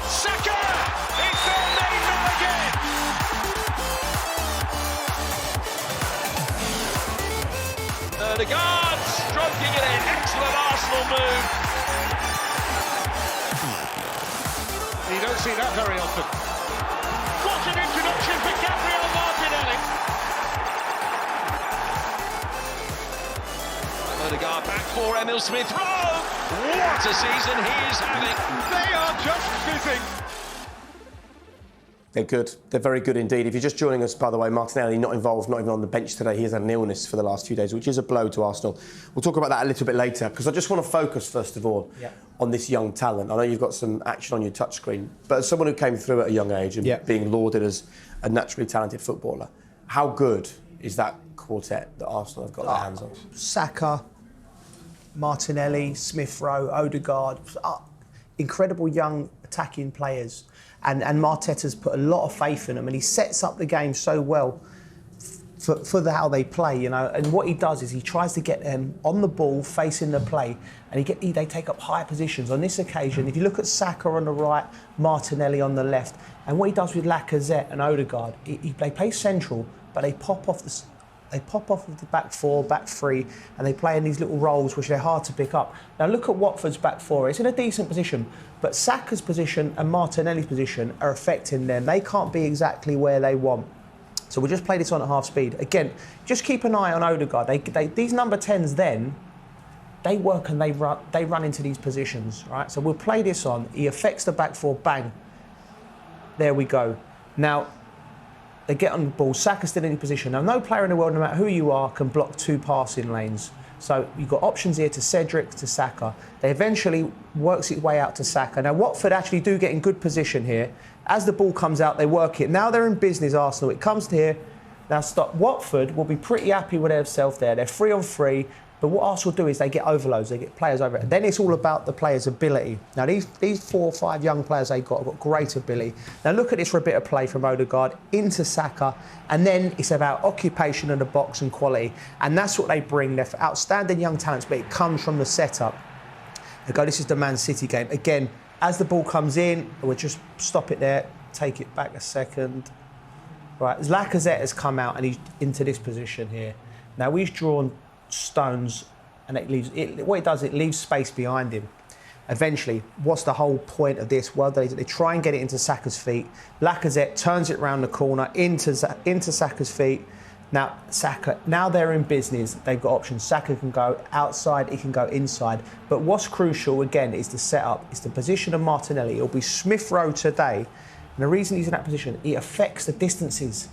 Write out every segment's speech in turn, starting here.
Saka! It's their main man again! Odegaard stroking it in. Excellent Arsenal move. You don't see that very often. What an introduction for Gabriel Martinelli. Odegaard back for Emile Smith Rowe. What a season he is having. They are just fizzing. They're good. They're very good indeed. If you're just joining us, by the way, Martinelli not involved, not even on the bench today. He has had an illness for the last few days, which is a blow to Arsenal. We'll talk about that a little bit later, because I just want to focus, first of all, on this young talent. I know you've got some action on your touchscreen, but as someone who came through at a young age and being lauded as a naturally talented footballer, how good is that quartet that Arsenal have got their hands on? Saka, Martinelli, Smith Rowe, Odegaard, incredible young attacking players. And Arteta's put a lot of faith in them, and he sets up the game so well for how they play, you know. And what he does is he tries to get them on the ball, facing the play, and they take up high positions. On this occasion, if you look at Saka on the right, Martinelli on the left, and what he does with Lacazette and Odegaard, they play central, but they pop off of the back four, back three, and they play in these little roles which they're hard to pick up. Now look at Watford's back four. It's in a decent position, but Saka's position and Martinelli's position are affecting them. They can't be exactly where they want. So we'll just play this on at half speed. Again, just keep an eye on Odegaard. These number 10s then, they work and they run into these positions, right? So we'll play this on. He affects the back four, bang. There we go. Now, they get on the ball, Saka's still in his position. Now, no player in the world, no matter who you are, can block two passing lanes. So you've got options here to Cedric, to Saka. They eventually works its way out to Saka. Now, Watford actually do get in good position here. As the ball comes out, they work it. Now they're in business, Arsenal. It comes to here. Now, stop. Watford will be pretty happy with themselves there. They're 3-on-3. But what Arsenal do is they get overloads, they get players over it. And then it's all about the players' ability. Now, these 4 or 5 young players they've got have got great ability. Now, look at this for a bit of play from Odegaard into Saka. And then it's about occupation in the box and quality. And that's what they bring. They're outstanding young talents, but it comes from the setup. This is the Man City game. Again, as the ball comes in, we'll just stop it there, take it back a second. Right, Lacazette has come out and he's into this position here. Now, he's drawn stones, and what it does, it leaves space behind him. Eventually, what's the whole point of this? Well, they try and get it into Saka's feet. Lacazette turns it round the corner into Saka's feet. Now, Saka, now they're in business. They've got options. Saka can go outside, he can go inside. But what's crucial, again, is the setup. It's the position of Martinelli. It'll be Smith Rowe today. And the reason he's in that position, he affects the distances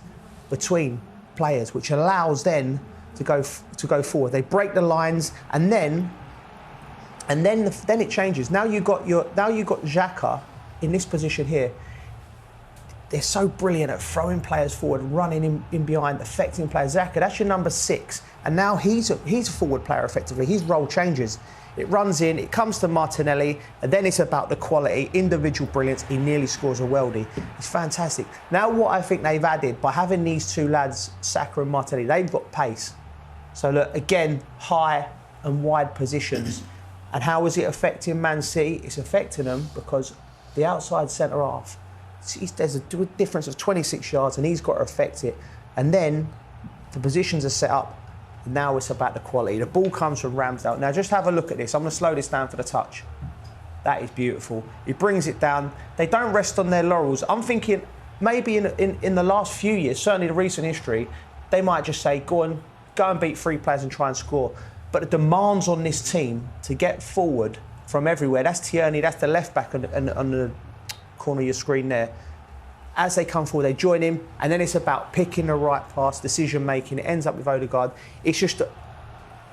between players, which allows then to go forward. They break the lines, and then it changes. Now you got Xhaka in this position here. They're so brilliant at throwing players forward, running in behind, affecting players. Xhaka, that's your number 6, and now he's a forward player effectively. His role changes. It runs in, it comes to Martinelli, and then it's about the quality, individual brilliance. He nearly scores a worldie. It's fantastic. Now what I think they've added by having these 2 lads, Saka and Martinelli, they've got pace. So look, again, high and wide positions. And how is it affecting Man City? It's affecting them because the outside centre-half, there's a difference of 26 yards and he's got to affect it. And then the positions are set up. Now it's about the quality. The ball comes from Ramsdale. Now just have a look at this. I'm going to slow this down for the touch. That is beautiful. He brings it down. They don't rest on their laurels. I'm thinking maybe in the last few years, certainly the recent history, they might just say, go and beat 3 players and try and score. But the demands on this team to get forward from everywhere, that's Tierney, that's the left back on the corner of your screen there. As they come forward, they join him, and then it's about picking the right pass, decision making. It ends up with Odegaard. It's just,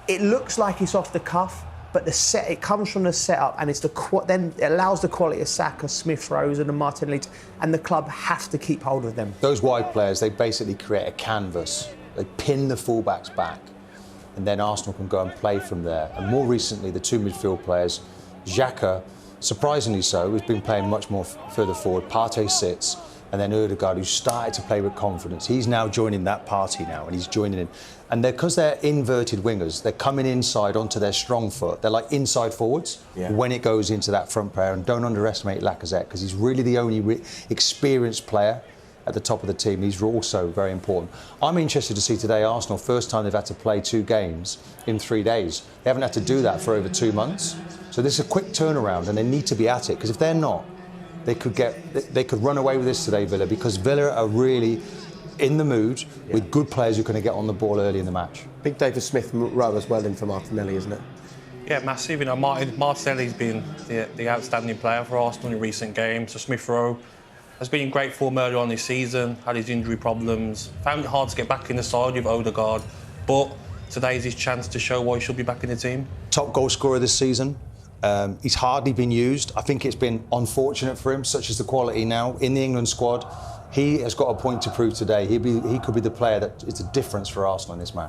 it looks like it's off the cuff, but it comes from the setup, and then it allows the quality of Saka, Smith Rowe, and the Martinelli, and the club have to keep hold of them. Those wide players, they basically create a canvas. They pin the fullbacks back, and then Arsenal can go and play from there. And more recently, the 2 midfield players, Xhaka, surprisingly so, has been playing much more further forward. Partey sits. and then Odegaard, who started to play with confidence. He's now joining that party now, and he's joining in. And because they're inverted wingers, they're coming inside onto their strong foot. They're like inside forwards when it goes into that front pair. And don't underestimate Lacazette, because he's really the only experienced player at the top of the team. He's also very important. I'm interested to see today Arsenal, first time they've had to play 2 games in 3 days. They haven't had to do that for over 2 months. So this is a quick turnaround, and they need to be at it, because if they're not, they could run away with this today, Villa, because Villa are really in the mood with good players who are going to get on the ball early in the match. Big day for Smith Rowe as well in for Martinelli, isn't it? Yeah, massive. You know, Martinelli's been the outstanding player for Arsenal in recent games. So Smith Rowe has been in great form earlier on this season, had his injury problems, found it hard to get back in the side with Odegaard, but today's his chance to show why he should be back in the team. Top goal scorer this season. He's hardly been used. I think it's been unfortunate for him, such as the quality now in the England squad. He has got a point to prove today. He could be the player that is a difference for Arsenal in this match.